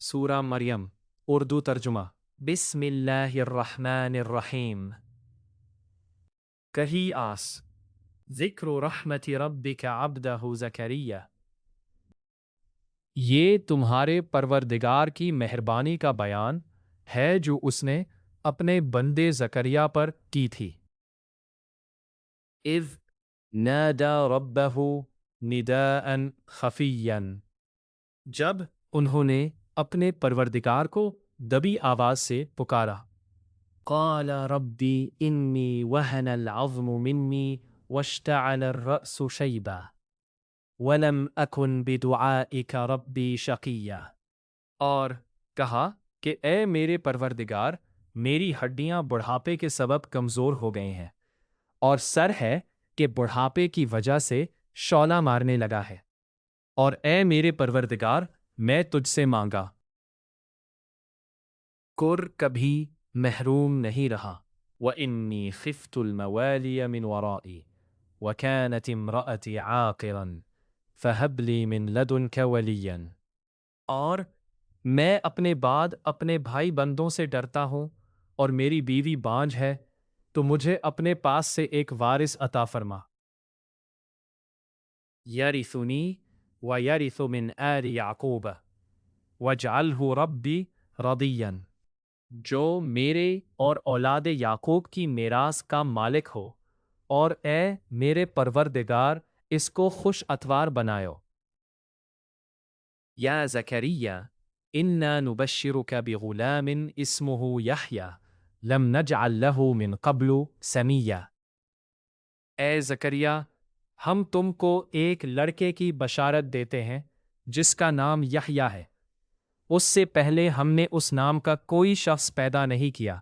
سورہ مریم اردو ترجمہ بسم اللہ الرحمن الرحیم کہی آس ذکر رحمت ربک عبدہ زکریہ یہ تمہارے پروردگار کی مہربانی کا بیان ہے جو اس نے اپنے بندے زکریا پر کی تھی اذ نادى ربه نداء خفيا جب انہوں نے اپنے پروردگار کو دبی آواز سے پکارا قال ربی انی وهن العظم منی واشتعل الرأس شیبا ولم اکن بدعائک ربی شقیا اور کہا کہ اے میرے پروردگار میری ہڈیاں بڑھاپے کے سبب کمزور ہو گئے ہیں اور سر ہے کہ بڑھاپے کی وجہ سے شعلہ مارنے لگا ہے اور اے میرے پروردگار میں تجھ سے مانگا کبھی محروم نہیں رہا وَإِنِّي خِفْتُ الْمَوَالِيَ مِنْ وَرَائِي وَكَانَتِ امْرَأَتِي عَاقِرًا فَهَبْ لِي مِنْ لَدُنْكَ وَلِيًّا اور میں اپنے بعد اپنے بھائی بندوں سے ڈرتا ہوں اور میری بیوی بانجھ ہے تو مجھے اپنے پاس سے ایک وارث عطا فرما یرثنی ویرث من آل یعقوب وَاجْعَلْهُ رَبِّی رَضِیًّا جو میرے اور اولاد یعقوب کی میراث کا مالک ہو اور اے میرے پروردگار اس کو خوش اتوار بنائو یا زکریہ انا نبشرک بغلام اسمہ یحییٰ لم نجعل له من قبل سمیہ اے زکریا ہم تم کو ایک لڑکے کی بشارت دیتے ہیں جس کا نام یحییٰ ہے اس سے پہلے ہم نے اس نام کا کوئی شخص پیدا نہیں کیا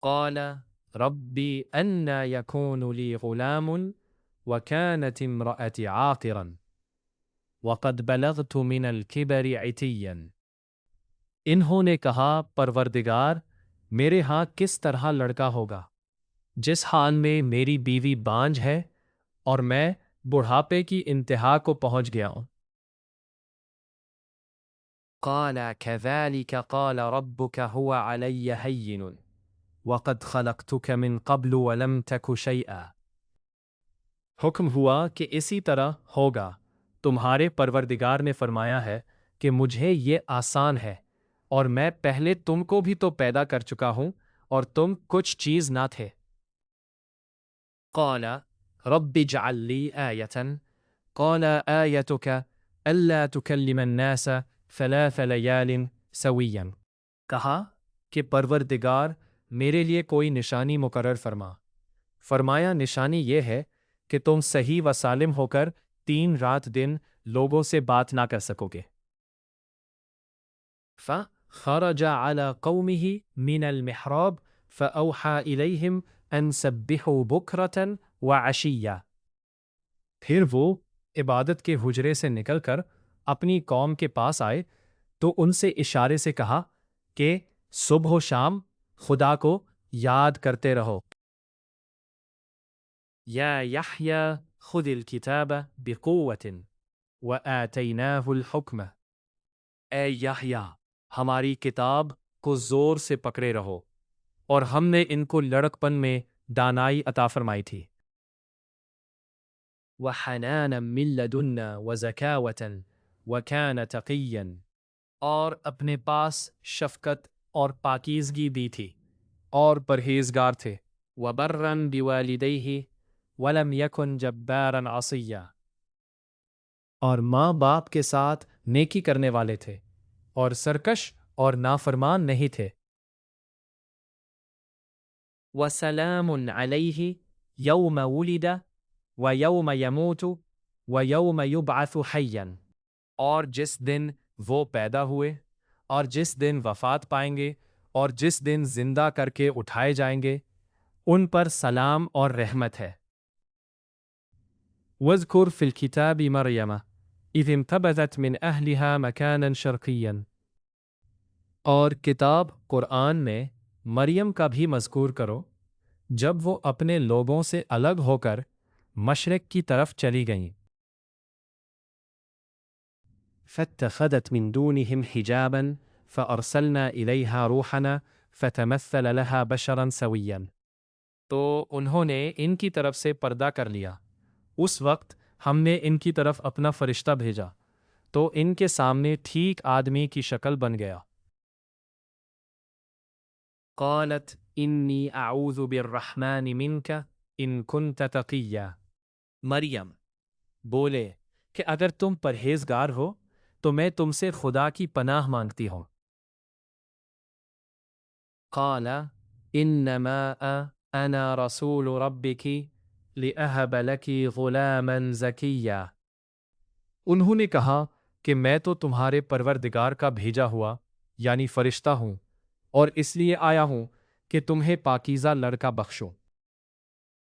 قال ربی انا یکون لی غلام وکانت امرأتی عاقرا وقد بلغت من الکبر عتیا انہوں نے کہا پروردگار میرے ہاں کس طرح لڑکا ہوگا جس حال میں میری بیوی بانجھ ہے اور میں بڑھاپے کی انتہا کو پہنچ گیا ہوں قال كذلك قال ربك هو علي هين وقد خلقتك من قبل ولم تك شيئا حکم ہوا کہ اسی طرح ہوگا تمہارے پروردگار نے فرمایا ہے کہ مجھے یہ آسان ہے اور میں پہلے تم کو بھی تو پیدا کر چکا ہوں اور تم کچھ چیز نہ تھے قال رب اجعل لي آية قال آيتك ألا تكلم الناس 3 ليال سويا کہا کہ پروردگار میرے لیے کوئی نشانی مقرر فرمایا نشانی یہ ہے کہ تم صحیح و سالم ہو کر 3 رات دن لوگوں سے بات نہ کر سکو گے فخرج على قومه من المحراب فأوحى إليهم أن سبحوا بكرة وعشيا پھر وہ عبادت کے حجرے سے نکل کر اپنی قوم کے پاس آئے تو ان سے اشارے سے کہا کہ صبح و شام خدا کو یاد کرتے رہو یا یحییٰ خذ الکتاب بقوة وآتیناہ الحکم اے یحییٰ ہماری کتاب کو زور سے پکڑے رہو اور ہم نے ان کو لڑکپن میں دانائی عطا فرمائی تھی وحنانا من لدنا وزکاوة وکان تقیا اور اپنے پاس شفقت اور پاکیزگی بھی تھی اور پرہیزگار تھے وبرا بوالدیہ ولم یکن جبارا عصیا اور ماں باپ کے ساتھ نیکی کرنے والے تھے اور سرکش اور نافرمان نہیں تھے وسلام علیہ یوم ولد ویوم یموت ویوم یبعث حیا اور جس دن وہ پیدا ہوئے اور جس دن وفات پائیں گے اور جس دن زندہ کر کے اٹھائے جائیں گے ان پر سلام اور رحمت ہے وَاذْكُرْ فِي الْكِتَابِ مَرْيَمَ إِذِ انْتَبَذَتْ مِنْ أَهْلِهَا مَكَانًا شَرْقِيًّا اور کتاب قرآن میں مریم کا بھی مذکور کرو جب وہ اپنے لوگوں سے الگ ہو کر مشرق کی طرف چلی گئیں فاتخذت من دونهم حجابا فأرسلنا إليها روحنا فتمثل لها بشرا سويا. تو انہوں نے ان کی طرف سے پردہ کر لیا. اس وقت ہم نے ان کی طرف اپنا فرشتہ بھیجا تو ان کے سامنے ٹھیک آدمی کی شکل بن گیا. قالت انی اعوذ بالرحمن منک ان کنت تقیا. مریم بولے کہ اگر تم پرہیزگار ہو تو میں تم سے خدا کی پناہ مانگتی ہوں. قال انما انا رسول ربک لأہب لکی غلاما زکیا. انہوں نے کہا کہ میں تو تمہارے پروردگار کا بھیجا ہوا یعنی فرشتہ ہوں اور اس لیے آیا ہوں کہ تمہیں پاکیزہ لڑکا بخشوں.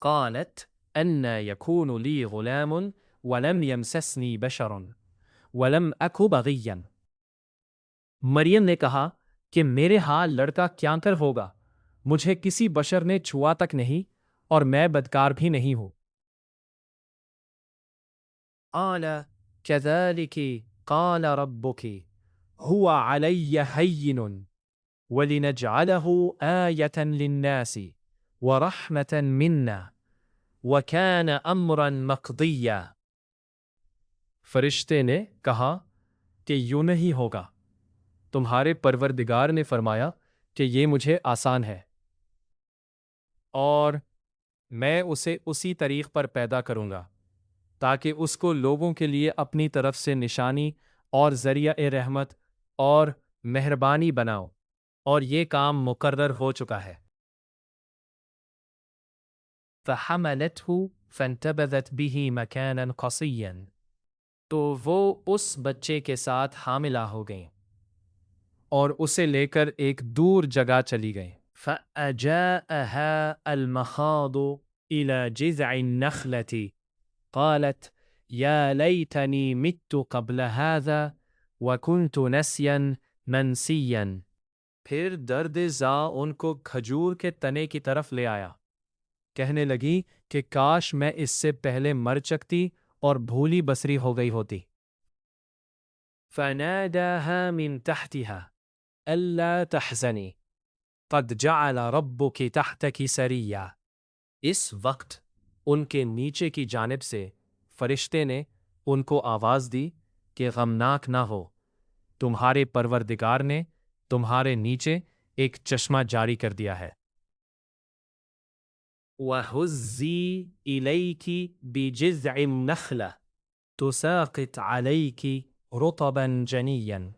قالت ان یکون لی غلام ولم یمسسنی بشر ولم اک بغیا. مریم نے کہا کہ میرے ہاں لڑکا کیا کر ہوگا، مجھے کسی بشر نے چھوا تک نہیں اور میں بدکار بھی نہیں ہوں. قال كذلك قال ربك هو علي هين ولنجعله آية للناس ورحمة منا وكان أمرا مقضيا. فرشتے نے کہا کہ یوں نہیں ہوگا، تمہارے پروردگار نے فرمایا کہ یہ مجھے آسان ہے اور میں اسے اسی طریق پر پیدا کروں گا تاکہ اس کو لوگوں کے لیے اپنی طرف سے نشانی اور ذریعہ رحمت اور مہربانی بناؤ، اور یہ کام مقرر ہو چکا ہے. فحملته فانتبذت به مكانا قصيا. تو وہ اس بچے کے ساتھ حاملہ ہو گئیں اور اسے لے کر ایک دور جگہ چلی گئیں. فأجاءها المخاض إلى جذع النخلة قالت يا ليتني مت قبل هذا وكنت نسيا منسيا. پھر درد زا ان کو کھجور کے تنے کی طرف لے آیا، کہنے لگی کہ کاش میں اس سے پہلے مر چکتی اور بھولی بسری ہو گئی ہوتی. فناداها من تحتها ألا تحزني قد جعل ربك تحتك سريا. اس وقت ان کے نیچے کی جانب سے فرشتے نے ان کو آواز دی کہ غمناک نہ ہو، تمہارے پروردگار نے تمہارے نیچے ایک چشمہ جاری کر دیا ہے. وَهُزِّي إِلَيْكِ بِجِذْعِ النَّخْلَةِ تُسَاقِطْ عَلَيْكِ رُطَبًا جَنِيًّا.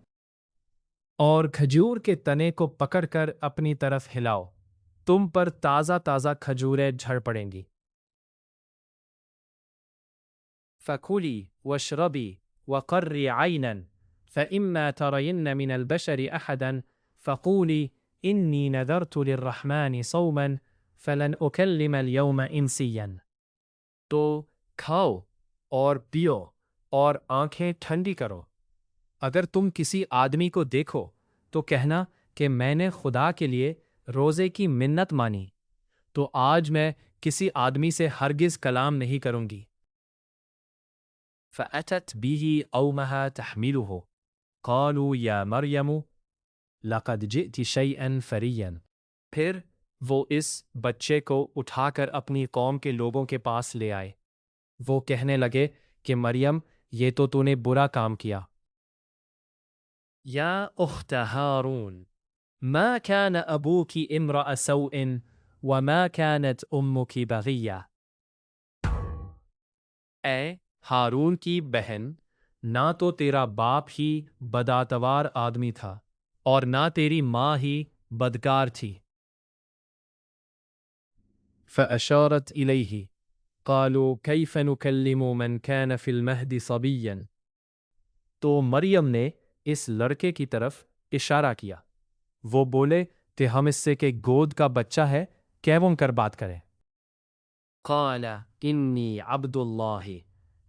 اور کھجور کے تنے کو پکڑ کر اپنی طرف ہلاؤ، تم پر تازہ تازہ کھجوریں جھڑ پڑیں گی. فَكُلِي وَاشْرَبِي وَقَرِّي عَيْنًا فَإِمَّا تَرَيِنَّ مِنَ الْبَشَرِ أَحَدًا فَقُولِي إِنِّي نَذَرْتُ لِلرَّحْمَنِ صَوْمًا فَلَنْ أُكَلِّمَ الْيَوْمَ إِنسِيًّا. تو کھاؤ اور پیو اور آنکھیں ٹھنڈی کرو. اگر تم کسی آدمی کو دیکھو تو کہنا کہ میں نے خدا کے لیے روزے کی منت مانی، تو آج میں کسی آدمی سے ہرگز کلام نہیں کروں گی. فَأَتَتْ بِهِ قَوْمَهَا تَحْمِلُهُ قَالُوا يَا مَرْيَمُ لَقَدْ جِئْتِ شَيْئًا فَرِيًّا. پھر وہ اس بچے کو اٹھا کر اپنی قوم کے لوگوں کے پاس لے آئے. وہ کہنے لگے کہ مریم یہ تو نے برا کام کیا. یا اخت ہارون ما كان ابوک امرأ سوء وما كانت امک بغیہ. اے ہارون کی بہن، نہ تو تیرا باپ ہی بداتوار آدمی تھا اور نہ تیری ماں ہی بدکار تھی. فأشارت إليه قالوا كيف نكلم من كان في المهد صبيا. تو مریم نے اس لڑکے کی طرف اشارہ کیا. وہ بولے کہ ہم اس سے کہ گود کا بچہ ہے کیوں کر بات کریں. قال انی عبد اللہ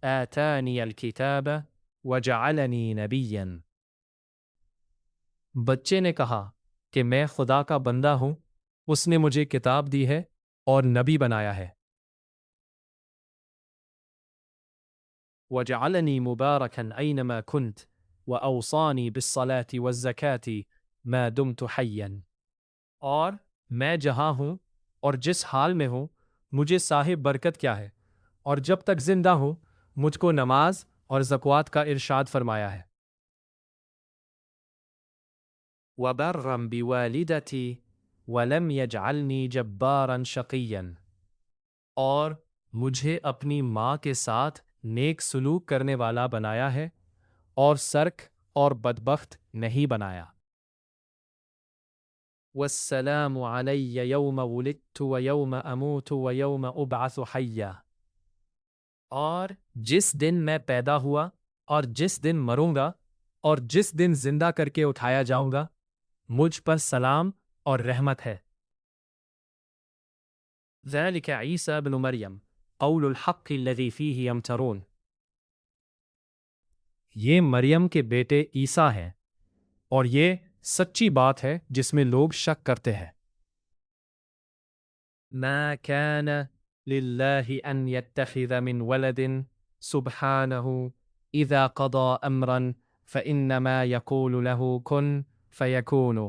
آتانی الکتاب وجعلنی نبیا. بچے نے کہا کہ میں خدا کا بندہ ہوں، اس نے مجھے کتاب دی ہے اور نبی بنایا ہے. وجعلنی مبارکا اینما کنت وأوصاني بالصلاة والزكاة ما دمت حيا. اور میں جہاں ہوں اور جس حال میں ہوں مجھے صاحب برکت کیا ہے، اور جب تک زندہ ہوں مجھ کو نماز اور زکوٰۃ کا ارشاد فرمایا ہے. وَبَرًّا بِوَالِدَتِي وَلَمْ يَجْعَلْنِي جَبَّارًا شَقِيًّا. اور مجھے اپنی ماں کے ساتھ نیک سلوک کرنے والا بنایا ہے اور سرک اور بدبخت نہیں بنایا. والسلام علی یوم ولدت و یوم اموت و یوم ابعث حیا. اور جس دن میں پیدا ہوا اور جس دن مروں گا اور جس دن زندہ کر کے اٹھایا جاؤں گا، مجھ پر سلام اور رحمت ہے. ذلك عیسیٰ بن مریم قول الحق الذی فیہ یمترون. یہ مریم کے بیٹے عیسیٰ ہیں اور یہ سچی بات ہے جس میں لوگ شک کرتے ہیں. ما كان لله أن يتخذ من ولد سبحانه إذا قضى أمرا فإنما يقول له كن فيكون.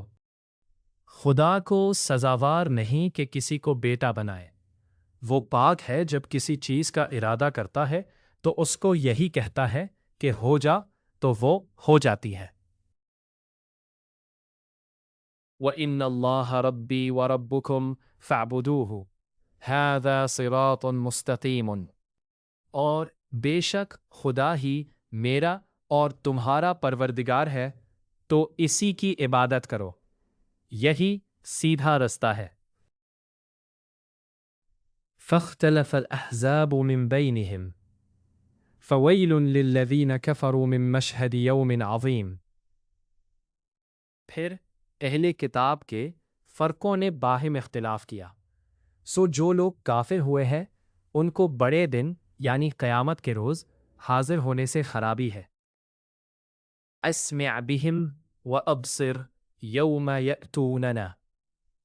خدا کو سزاوار نہیں کہ کسی کو بیٹا بنائے، وہ پاک ہے جب کسی چیز کا ارادہ کرتا ہے تو اس کو یہی کہتا ہے کہ ہو جا تو وہ ہو جاتی ہے. وَإِنَّ اللَّهَ رَبِّي وَرَبُّكُمْ فَاعْبُدُوهُ هَذَا صِرَاطٌ مُسْتَقِيمٌ. اور بے شک خدا ہی میرا اور تمہارا پروردگار ہے تو اسی کی عبادت کرو، یہی سیدھا رستہ ہے. فاختلف الأحزاب من بينهم فويل للذين كفروا من مشهد يوم عظيم. پھر اہل کتاب کے فرقوں نے باہم اختلاف کیا، سو جو لوگ کافر ہوئے ہیں ان کو بڑے دن یعنی قیامت کے روز حاضر ہونے سے خرابی ہے. اسمع بهم وابصر یوم یأتوننا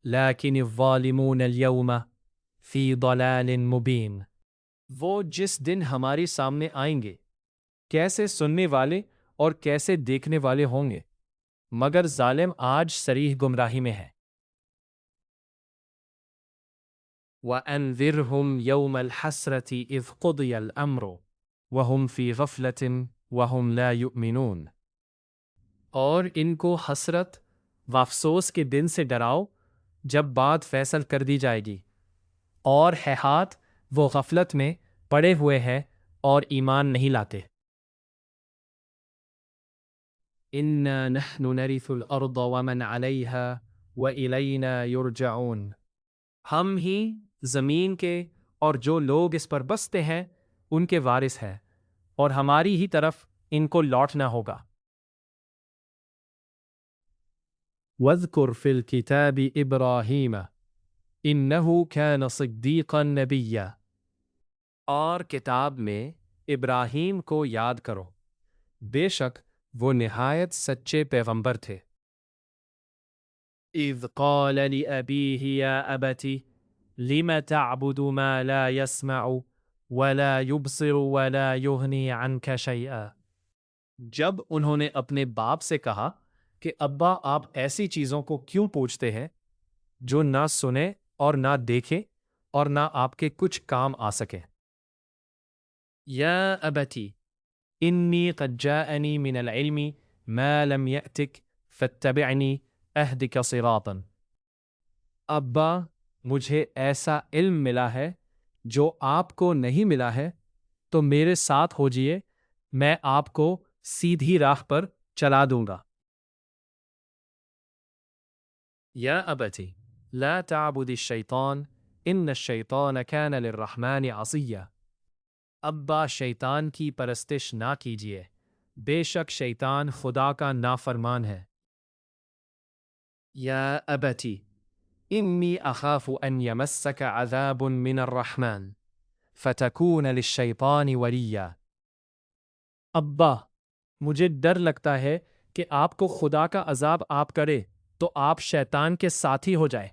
لیکن الظالمون اليوم فی ضلال مبین. وہ جس دن ہمارے سامنے آئیں گے کیسے سننے والے اور کیسے دیکھنے والے ہوں گے، مگر ظالم آج صریح گمراہی میں ہے. وَأَنذِرْهُمْ يَوْمَ الْحَسْرَةِ إِذْ قُضِيَ الْأَمْرُ وَهُمْ فِي غَفْلَةٍ وَهُمْ لَا يُؤْمِنُونَ. اور ان کو حسرت و افسوس کے دن سے ڈراؤ جب بات فیصل کر دی جائے گی، اور ہیہات وہ غفلت میں پڑے ہوئے ہیں اور ایمان نہیں لاتے. إِنَّا نَحْنُ نَرِثُ الْأَرْضَ وَمَنْ عَلَيْهَا وَإِلَيْنَا يُرْجَعُونَ. ہم ہی زمین کے اور جو لوگ اس پر بستے ہیں ان کے وارث ہیں، اور ہماری ہی طرف ان کو لوٹنا ہوگا. وَاذْكُرْ فِي الْكِتَابِ إِبْرَاهِيمَ إِنَّهُ كَانَ صِدِّيقًا نَبِيًّا. اور کتاب میں ابراہیم کو یاد کرو، بے شک وہ نہایت سچے پیغمبر تھے. اذ قال لأبيه يا أبت لم تعبد ما لا يسمع ولا يبصر ولا يغني عنك شيئا. جب انہوں نے اپنے باپ سے کہا کہ ابا آپ ایسی چیزوں کو کیوں پوچھتے ہیں جو نہ سنے اور نہ دیکھے اور نہ آپ کے کچھ کام آ سکیں. یا ابتی انی قد جاءنی من العلم ما لم یأتک فاتبعنی اہدک صراطا. ابا مجھے ایسا علم ملا ہے جو آپ کو نہیں ملا ہے، تو میرے ساتھ ہوجئے، میں آپ کو سیدھی راہ پر چلا دوں گا. یا ابتی لا تعبد الشیطان ان الشیطان کان للرحمن عصیا. ابا شیطان کی پرستش نہ کیجیے، بے شک شیطان خدا کا نافرمان ہے. یا ابتی انی اخاف ان یمسک عذاب من الرحمن فتکون للشیطان ولیا. ابا مجھے ڈر لگتا ہے کہ آپ کو خدا کا عذاب آپ کرے تو آپ شیطان کے ساتھی ہو جائے.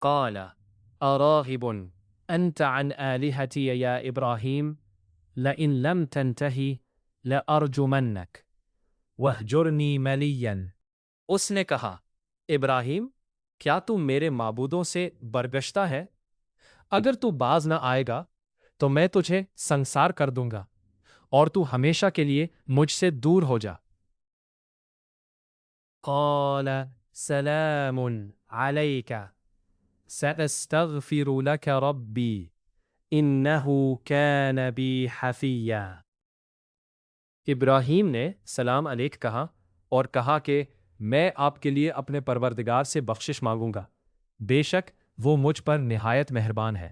قال اراغب انت عن آلہتی یا ابراہیم لئن لم تنتہی لأرجمنك وہجرنی ملیا۔ اس نے کہا، ابراہیم، کیا تو میرے معبودوں سے برگشتہ ہے؟ اگر تو باز نہ آئے گا تو میں تجھے سنسار کر دوں گا اور تو ہمیشہ کے لیے مجھ سے دور ہو جا۔ قال سلام علیک سأستغفر لك ربی انہ کان بی حفیا۔ ابراہیم نے سلام علیک کہا اور کہا کہ میں آپ کے لیے اپنے پروردگار سے بخشش مانگوں گا، بے شک وہ مجھ پر نہایت مہربان ہے۔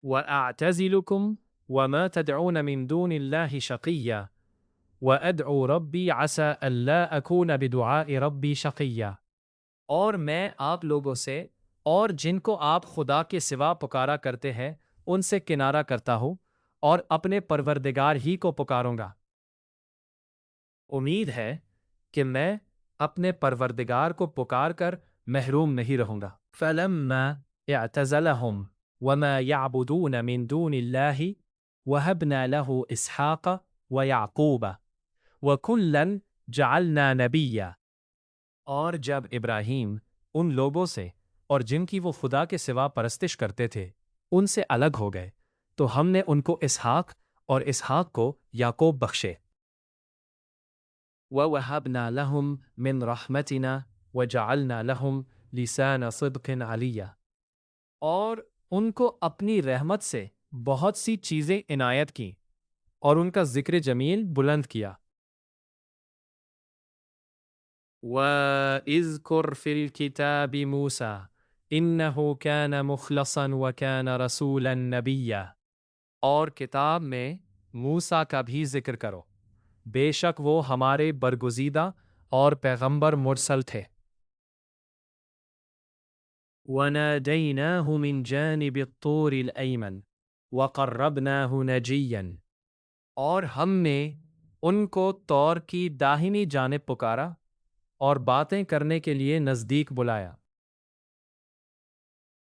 وَأَعْتَزِلُكُمْ وَمَا تَدْعُونَ مِن دُونِ اللَّهِ شَقِيًّا وَأَدْعُو رَبِّي عَسَىٰ أَلَّا أَكُونَ بِدُعَاءِ رَبِّي شَقِيًّا۔ اور میں آپ لوگوں سے اور جن کو آپ خدا کے سوا پکارا کرتے ہیں ان سے کنارہ کرتا ہوں اور اپنے پروردگار ہی کو پکاروں گا۔ امید ہے کہ میں اپنے پروردگار کو پکار کر محروم نہیں رہوں گا۔ فَلَمَّا اعْتَزَلَهُمْ وَمَا يَعْبُدُونَ مِن دُونِ اللَّهِ وَهَبْنَا لَهُ إِسْحَاقَ وَيَعْقُوبَ وَكُلًّا جَعَلْنَا نَبِيًّا۔ اور جب ابراہیم ان لوگوں سے اور جن کی وہ خدا کے سوا پرستش کرتے تھے ان سے الگ ہو گئے تو ہم نے ان کو اسحاق اور اسحاق کو یعقوب بخشے۔ وَوَهَبْنَا لَهُم مِّن رَحْمَتِنَا وَجَعَلْنَا لَهُمْ لِسَانَ صِدْقٍ عَلِيًّا۔ اور ان کو اپنی رحمت سے بہت سی چیزیں عنایت کیں اور ان کا ذکر جمیل بلند کیا۔ وَاذْكُرْ فِي الْكِتَابِ مُوسَىٰ إِنَّهُ كَانَ مُخْلَصًا وَكَانَ رَسُولًا نَبِيًّا۔ اور کتاب میں موسیٰ کا بھی ذکر کرو، بے شک وہ ہمارے برگزیدہ اور پیغمبر مرسل تھے۔ وَنَادَيْنَاهُ مِن جَانِبِ الطُّورِ الْأَيْمَنِ وَقَرَّبْنَاهُ نَجِيًّا۔ اور ہم نے ان کو طور کی داہنی جانب پکارا اور باتیں کرنے کے لیے نزدیک بلایا۔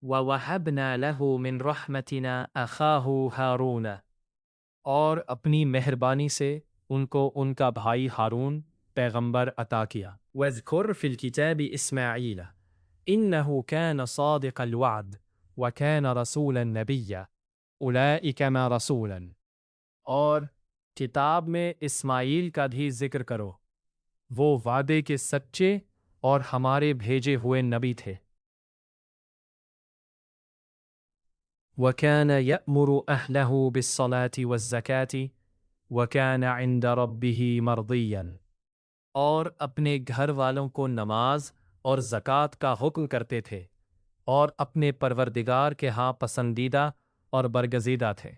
وَوَهَبْنَا لَهُ مِن رَحْمَتِنَا أَخَاهُ هَارُونَ۔ اور اپنی مہربانی سے ان کو ان کا بھائی ہارون پیغمبر عطا کیا۔ وَاذْكُرْ فِي الْكِتَابِ إِسْمَاعِيلَ إِنَّهُ كَانَ صَادِقَ الْوَعْدِ وَكَانَ رَسُولًا نَبِيًّا أُولَٰئِكَ مَا رَسُولًا۔ اور کتاب میں اسماعیل کا بھی ذکر کرو، وہ وعدے کے سچے اور ہمارے بھیجے ہوئے نبی تھے۔ وَكَانَ يَأْمُرُ أَهْلَهُ بِالصَّلَاةِ وَالزَّكَاةِ وَكَانَ عِندَ رَبِّهِ مَرْضِيًّا۔ اور اپنے گھر والوں کو نماز اور زکوٰۃ کا حکم کرتے تھے اور اپنے پروردگار کے ہاں پسندیدہ اور برگزیدہ تھے۔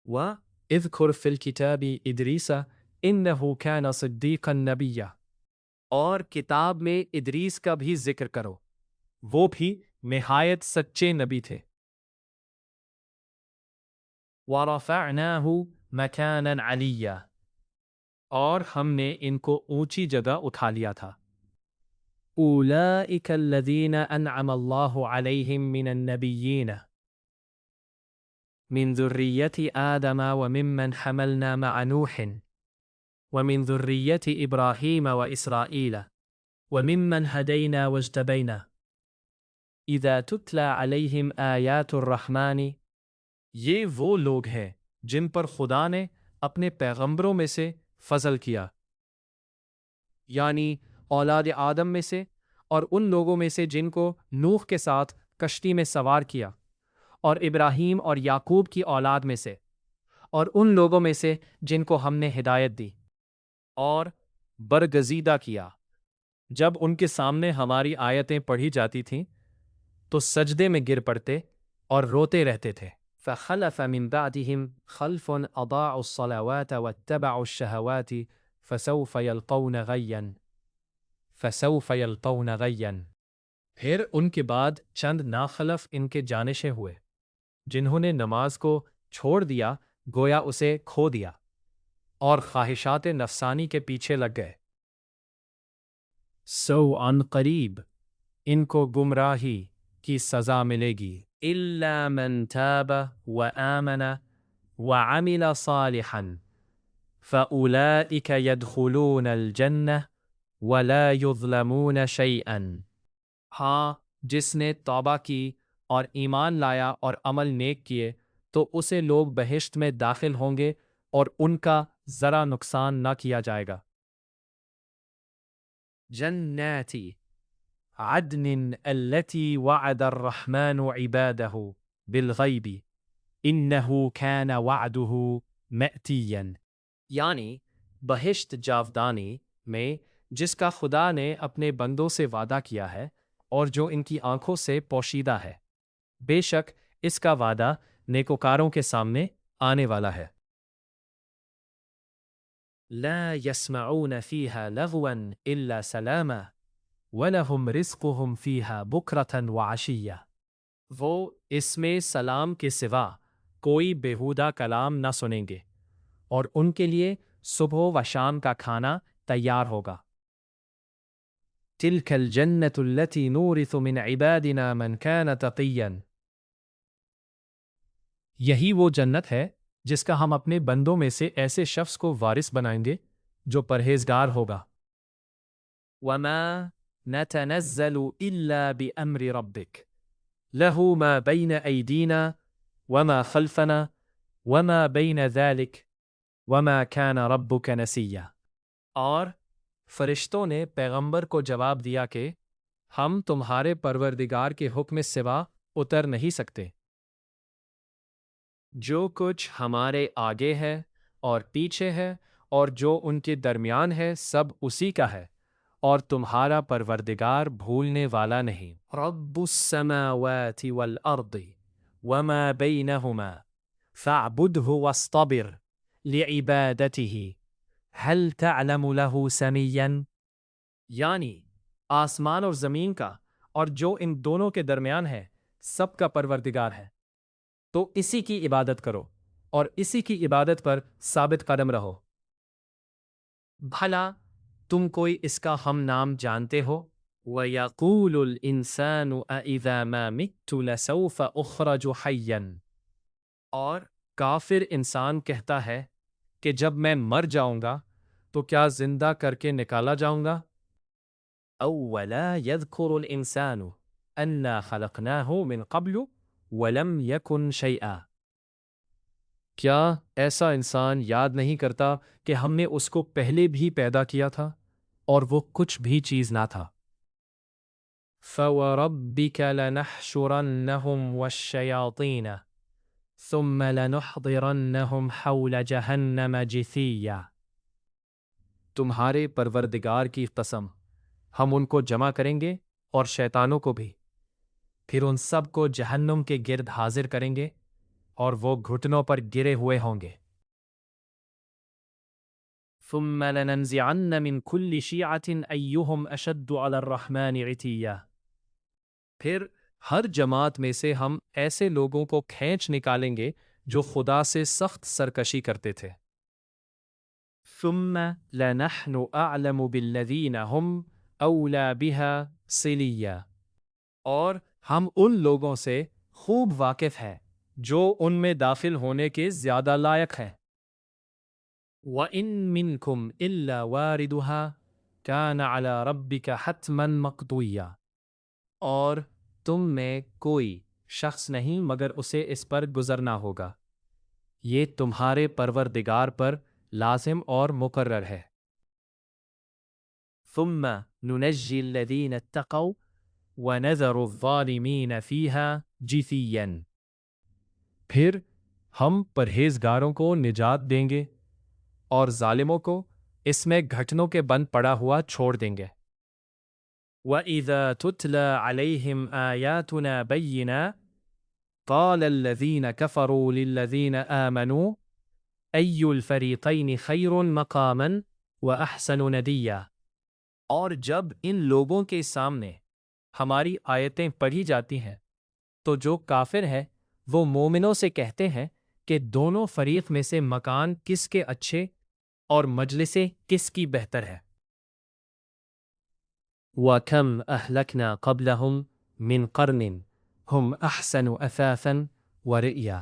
وَاذْكُرْ فِي الْكِتَابِ إِدْرِيسَ إِنَّهُ كَانَ صِدِّيقًا نَبِيًّا۔ اور کتاب میں ادریس کا بھی ذکر کرو، وہ بھی نہایت سچے نبی تھے۔ وَرَفَعْنَاهُ مَكَانًا عَلِيًّا۔ اور ہم نے ان کو اونچی جگہ اٹھا لیا تھا۔ أُولَٰئِكَ الَّذِينَ أَنْعَمَ اللَّهُ عَلَيْهِم مِّنَ النَّبِيِّينَ مِن ذُرِّيَّةِ آدَمَ وَمِمَّنْ حَمَلْنَا مَعَ نُوحٍ وَمِن ذُرِّيَّةِ إِبْرَاهِيمَ وَإِسْرَائِيلَ وَمِمَّنْ هَدَيْنَا وَاجْتَبَيْنَا إِذَا تُتْلَىٰ عَلَيْهِمْ آيَاتُ الرَّحْمَٰنِ۔ یہ وہ لوگ ہیں جن پر خدا نے اپنے پیغمبروں میں سے فضل کیا، یعنی اولاد آدم میں سے اور ان لوگوں میں سے جن کو نوح کے ساتھ کشتی میں سوار کیا، اور ابراہیم اور یعقوب کی اولاد میں سے، اور ان لوگوں میں سے جن کو ہم نے ہدایت دی اور برگزیدہ کیا۔ جب ان کے سامنے ہماری آیتیں پڑھی جاتی تھیں تو سجدے میں گر پڑتے اور روتے رہتے تھے۔ فَخَلَفَ مِن بَعْدِهِمْ خَلْفٌ أَضَاعُوا الصَّلَوَاتَ وَاتَّبَعُوا الشَّهَوَاتِ فَسَوْفَ يَلْقَوْنَ غَيًّا۔ پھر ان کے بعد چند ناخلف ان کے جانشیں ہوئے جنہوں نے نماز کو چھوڑ دیا، گویا اسے کھو دیا، اور خواہشات نفسانی کے پیچھے لگ گئے۔ سو ان قریب ان کو گمراہی کی سزا ملے گی۔ إِلَّا مَن تَابَ وَآمَنَ وعمل صالحا فأولئك يدخلون الجنة ولا يظلمون شيئا۔ ہاں، جس نے توبہ کی اور ایمان لایا اور عمل نیک کیے تو اسے لوگ بہشت میں داخل ہوں گے اور ان کا ذرا نقصان نہ کیا جائے گا۔ جنات عدن التي وعد الرحمن عباده بالغیب انه كان وعده مأتیا، یعنی بہشت جاودانی میں جس کا خدا نے اپنے بندوں سے وعدہ کیا ہے اور جو ان کی آنکھوں سے پوشیدہ ہے، بے شک اس کا وعدہ نیکوکاروں کے سامنے آنے والا ہے۔ لا يسمعون فيها لغوا إلا سلاما وَلَهُمْ رِزْقُهُمْ فِيهَا بُكْرَةً وَعَشِيًّا، وہ اس میں سلام کے سوا کوئی بیہودہ کلام نہ سنیں گے اور ان کے لیے صبح و شام کا کھانا تیار ہوگا۔ تِلْكَ الْجَنَّةُ الَّتِي نُورِثُ مِنْ عِبَادِنَا مَنْ كَانَ تَقِيًّا، یہی وہ جنت ہے جس کا ہم اپنے بندوں میں سے ایسے شخص کو وارث بنائیں گے جو پرہیزگار ہوگا۔ وَمَا نَتَنَزَّلُ إِلَّا بِأَمْرِ رَبِّكَ لَهُ مَا بَيْنَ أَيْدِينَا وَمَا خَلْفَنَا وَمَا بَيْنَ ذَلِكَ وَمَا كَانَ رَبُّكَ نَسِيًّا، اور فرشتوں نے پیغمبر کو جواب دیا کہ ہم تمہارے پروردگار کے حکم سوا اتر نہیں سکتے۔ جو کچھ ہمارے آگے ہے اور پیچھے ہے اور جو ان کے درمیان ہے سب اسی کا ہے، اور تمہارا پروردگار بھولنے والا نہیں۔ رب السماوات والارض وما بینہما فاعبدہ واصطبر لعبادته هل تعلم له سمیا، یعنی آسمان اور زمین کا اور جو ان دونوں کے درمیان ہے سب کا پروردگار ہے، تو اسی کی عبادت کرو اور اسی کی عبادت پر ثابت قدم رہو۔ بھلا تم کوئی اس کا ہم نام جانتے ہو؟ وَيَقُولُ الْإِنسَانُ أَإِذَا مَا مِتُّ لَسَوْفَ أُخْرَجُ حَيًّا، اور کافر انسان کہتا ہے کہ جب میں مر جاؤں گا تو کیا زندہ کر کے نکالا جاؤں گا؟ أَوَّلَا يَذْكُرُ الْإِنسَانُ أَنَّا خَلَقْنَاهُ مِنْ قَبْلُ وَلَمْ يَكُنْ شَيْئًا، کیا ایسا انسان یاد نہیں کرتا کہ ہم نے اس کو پہلے بھی پیدا کیا تھا اور وہ کچھ بھی چیز نہ تھا؟ فَوَرَبِّكَ لَنَحْشُرَنَّهُمْ وَالشَّيَاطِينَ ثُمَّ لَنُحْضِرَنَّهُمْ حَوْلَ جَهَنَّمَ جِثِيًّا، تمہارے پروردگار کی قسم ہم ان کو جمع کریں گے اور شیطانوں کو بھی، پھر ان سب کو جہنم کے گرد حاضر کریں گے اور وہ گھٹنوں پر گرے ہوئے ہوں گے۔ ثم لننزعن من كل شيعة أيهم أشد على الرحمن عتيا، پھر ہر جماعت میں سے ہم ایسے لوگوں کو کھینچ نکالیں گے جو خدا سے سخت سرکشی کرتے تھے۔ ثم لنحن أعلم بالذين هم أولى بها صليا، اور ہم ان لوگوں سے خوب واقف ہیں جو ان میں داخل ہونے کے زیادہ لائق ہیں۔ وَإِن مِّنكُمْ إِلَّا وَارِدُهَا كَانَ عَلَى رَبِّكَ حَتْمًا مَّقْضِيًّا، اور تم میں کوئی شخص نہیں مگر اسے اس پر گزرنا ہوگا، یہ تمہارے پروردگار پر لازم اور مقرر ہے۔ ثُمَّ نُنَجِّي الَّذِينَ اتَّقَوْا وَنَذَرُ الظَّالِمِينَ فِيهَا جِثِيًّا، پھر ہم پرہیزگاروں کو نجات دیں گے اور ظالموں کو اس میں گھٹنوں کے بند پڑا ہوا چھوڑ دیں گے۔ وَإِذَا تُتْلَى عَلَيْهِمْ آيَاتُنَا بَيِّنَاتٍ قَالَ الَّذِينَ كَفَرُوا لِلَّذِينَ آمَنُوا أَيُّ الْفَرِيقَيْنِ خَيْرٌ مَقَامًا وَأَحْسَنُ نَدِيًّا، اور جب ان لوگوں کے سامنے ہماری آیتیں پڑھی جاتی ہیں تو جو کافر ہے وہ مومنوں سے کہتے ہیں کہ دونوں فریق میں سے مکان کس کے اچھے اور مجلسیں کس کی بہتر ہے۔ وَكَمْ أَهْلَكْنَا قَبْلَهُمْ مِنْ قَرْنٍ هُمْ أَحْسَنُ أَثَاثًا وَرِئْيًا،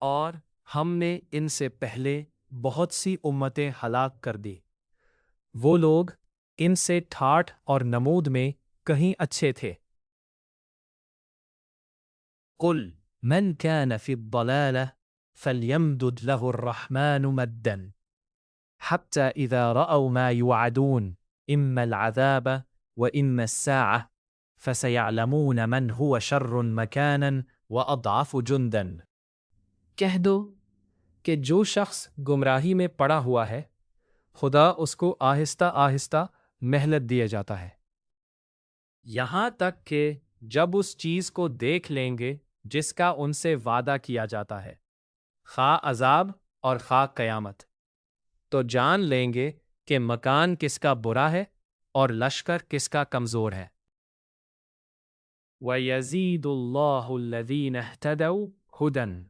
اور ہم نے ان سے پہلے بہت سی امتیں ہلاک کر دی۔ وہ لوگ ان سے ٹھاٹھ اور نمود میں کہیں اچھے تھے۔ قل من كان في الضلالة فليمدد له الرحمن مدا حتى إذا رأوا ما يوعدون إما العذاب وإما الساعة فسيعلمون من هو شر مكانا وأضعف جندا۔ کہہ دو کہ جو شخص گمراہی میں پڑا ہوا ہے خدا اس کو آہستہ آہستہ مہلت دیا جاتا ہے، یہاں تک کہ جب اس چیز کو دیکھ لیں گے جس کا ان سے وعدہ کیا جاتا ہے، خواہ عذاب اور خواہ قیامت، تو جان لیں گے کہ مکان کس کا برا ہے اور لشکر کس کا کمزور ہے۔ وَيَزِيدُ اللَّهُ الَّذِينَ اهْتَدَوْا هُدًى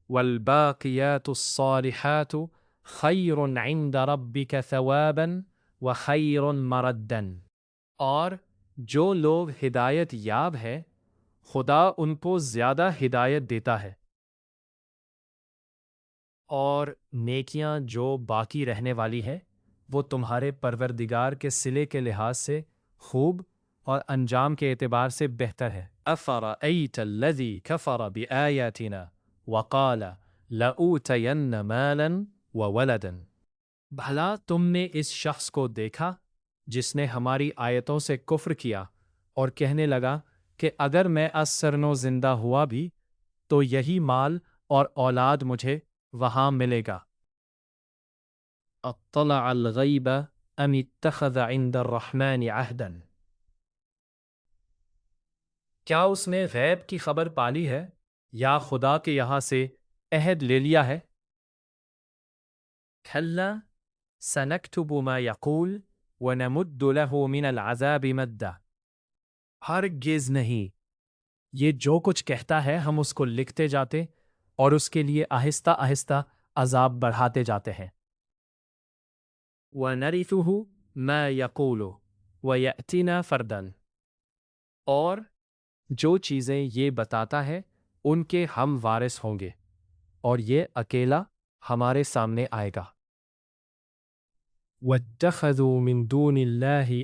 وَالْبَاقِيَاتُ الصَّالِحَاتُ خَيْرٌ عِندَ رَبِّكَ ثَوَابًا وَخَيْرٌ مَرَدًّا۔ اور جو لوگ ہدایت یاب ہے خدا ان کو زیادہ ہدایت دیتا ہے، اور نیکیاں جو باقی رہنے والی ہے وہ تمہارے پروردگار کے صلے کے لحاظ سے خوب اور انجام کے اعتبار سے بہتر ہے۔ أَفَرَأَيْتَ الَّذِي كَفَرَ بِآيَاتِنَا وَقَالَ لَأُوتَيَنَّ مَالًا وَوَلَدًا۔ بھلا تم نے اس شخص کو دیکھا جس نے ہماری آیتوں سے کفر کیا اور کہنے لگا کہ اگر میں از سرنو زندہ ہوا بھی تو یہی مال اور اولاد مجھے وہاں ملے گا۔ اطلع الغیب ام اتخذ عند الرحمن عہدا۔ کیا اس نے غیب کی خبر پالی ہے یا خدا کے یہاں سے عہد لے لیا ہے؟ کھلا سنکتب ما یقول ونمد له من العذاب مدا۔ ہرگز نہیں، یہ جو کچھ کہتا ہے ہم اس کو لکھتے جاتے اور اس کے لیے آہستہ آہستہ عذاب بڑھاتے جاتے ہیں۔ وَنَرِثُهُ مَا يَقُولُ وَيَأْتِنَا فَرْدًا۔ اور جو چیزیں یہ بتاتا ہے ان کے ہم وارث ہوں گے اور یہ اکیلا ہمارے سامنے آئے گا۔ وَاتَّخَذُوا مِن دُونِ اللَّهِ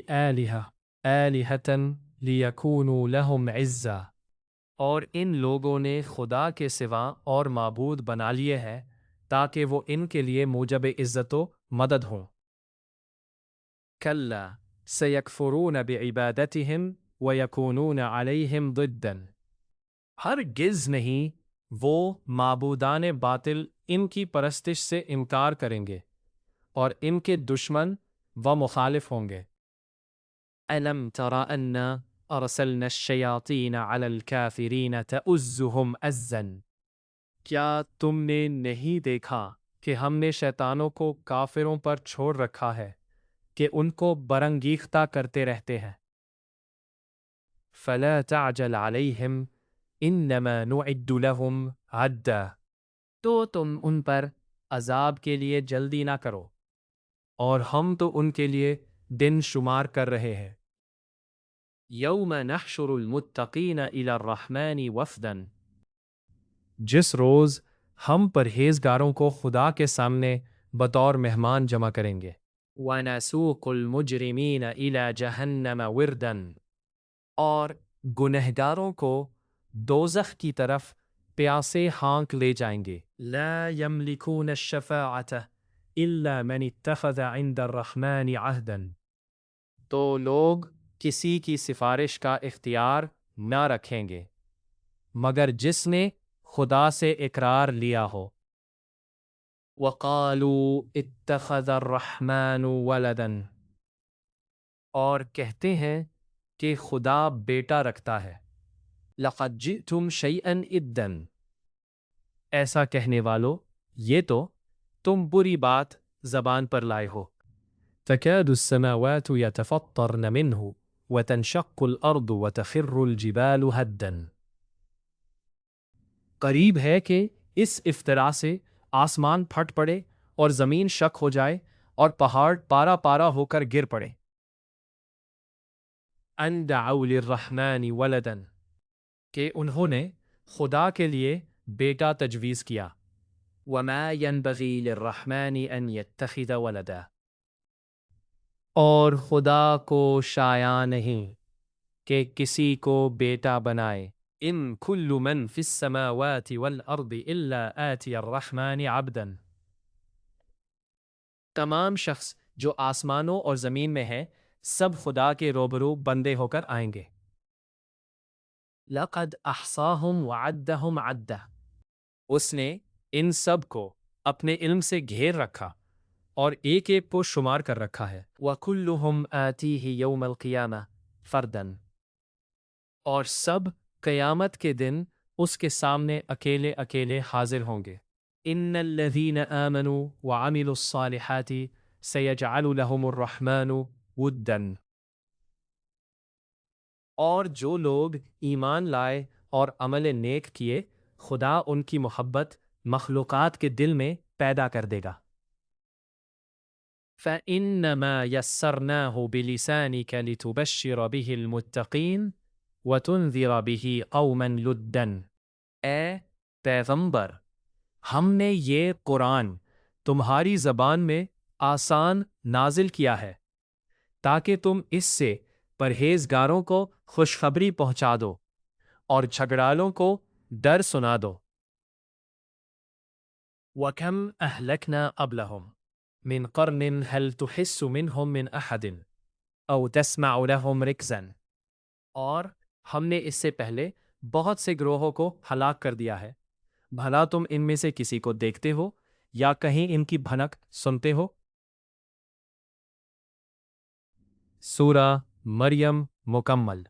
آلِهَةً لِيَكُونُوا لَهُمْ عِزًّا۔ اور ان لوگوں نے خدا کے سوا اور معبود بنا لیے ہیں تاکہ وہ ان کے لیے موجب عزت و مدد ہوں۔ کلا سیکفرون بعبادتہم ویکونون علیہم ضدا۔ ہرگز نہیں، وہ معبودان باطل ان کی پرستش سے انکار کریں گے اور ان کے دشمن و مخالف ہوں گے۔ أَلَمْ تَرَ أَنَّا أَرْسَلْنَا الشَّيَاطِينَ عَلَى الْكَافِرِينَ تَؤُزُّهُمْ أَزًّا۔ کیا تم نے نہیں دیکھا کہ ہم نے شیطانوں کو کافروں پر چھوڑ رکھا ہے کہ ان کو برانگیختہ کرتے رہتے ہیں؟ فَلَا تَعْجَلْ عَلَيْهِمْ إِنَّمَا نُعِدُّ لَهُمْ عَدًّا۔ تو تم ان پر عذاب کے لیے جلدی نہ کرو، اور ہم تو ان کے لیے دن شمار کر رہے ہیں۔ یوم نحشر المتقین الی الرحمن وفدا۔ جس روز ہم پرہیزگاروں کو خدا کے سامنے بطور مہمان جمع کریں گے۔ وَنَسُوقُ الْمُجْرِمِينَ إِلَى جَهَنَّمَ وِرْدًا۔ اور گنہگاروں کو دوزخ کی طرف پیاسے ہانک لے جائیں گے۔ لا يملكون الشفاعة إلا من اتخذ عند الرحمن عہدا۔ تو لوگ کسی کی سفارش کا اختیار نہ رکھیں گے مگر جس نے خدا سے اقرار لیا ہو۔ وَقَالُوا اتَّخَذَ الرَّحْمَنُ وَلَدًا۔ اور کہتے ہیں کہ خدا بیٹا رکھتا ہے۔ لَقَدْ جِئْتُمْ شَيْئًا إِدًّا۔ ایسا کہنے والو، یہ تو تم بری بات زبان پر لائے ہو۔ تَكَادُ السَّمَاوَاتُ يَتَفَطَّرْنَ مِنْهُ وَتَنشَقُّ الْأَرْضُ وَتَخِرُّ الْجِبَالُ هَدًّا۔ قریب ہے کہ اس افتراء سے آسمان پھٹ پڑے اور زمین شق ہو جائے اور پہاڑ پارا پارا ہو کر گر پڑے۔ ان دعوا للرحمن ولدا۔ کہ انہوں نے خدا کے لیے بیٹا تجویز کیا۔ وما ينبغي للرحمن أن يتخذ ولدا، اور خدا کو شایع نہیں کہ کسی کو بیٹا بنائے۔ ان کل من فی السماوات والارض الا آتی الرحمن عبدا، تمام شخص جو آسمانوں اور زمین میں ہیں سب خدا کے روبرو بندے ہو کر آئیں گے۔ لقد احصاہم وعدہم عدا، اس نے ان سب کو اپنے علم سے گھیر رکھا اور ایک ایک کو شمار کر رکھا ہے۔ وَكُلُّهُمْ آتِيهِ يَوْمَ الْقِيَامَةِ فَرْدًا، اور سب قیامت کے دن اس کے سامنے اکیلے اکیلے حاضر ہوں گے۔ ان الذین آمنوا وعملوا الصالحات سیجعل لهم الرحمن ودا، اور جو لوگ ایمان لائے اور عمل نیک کیے خدا ان کی محبت مخلوقات کے دل میں پیدا کر دے گا۔ فَإِنَّمَا يَسَّرْنَاهُ بِلِسَانِكَ لِتُبَشِّرَ بِهِ الْمُتَّقِينَ وَتُنذِرَ بِهِ قَوْمًا لُدًّا، اے پیغمبر ہم نے یہ قرآن تمہاری زبان میں آسان نازل کیا ہے تاکہ تم اس سے پرہیزگاروں کو خوشخبری پہنچا دو اور جھگڑالوں کو ڈر سنا دو۔ وَكَمْ أَهْلَكْنَا قَبْلَهُمْ مِنْ قَرْنٍ هَلْ تُحِسُّ مِنْهُمْ مِنْ أَحَدٍ أَوْ تَسْمَعُ لَهُمْ رِكْزًا، اور ہم نے اس سے پہلے بہت سے گروہوں کو ہلاک کر دیا ہے، بھلا تم ان میں سے کسی کو دیکھتے ہو یا کہیں ان کی بھنک سنتے ہو؟ سورہ مریم مکمل۔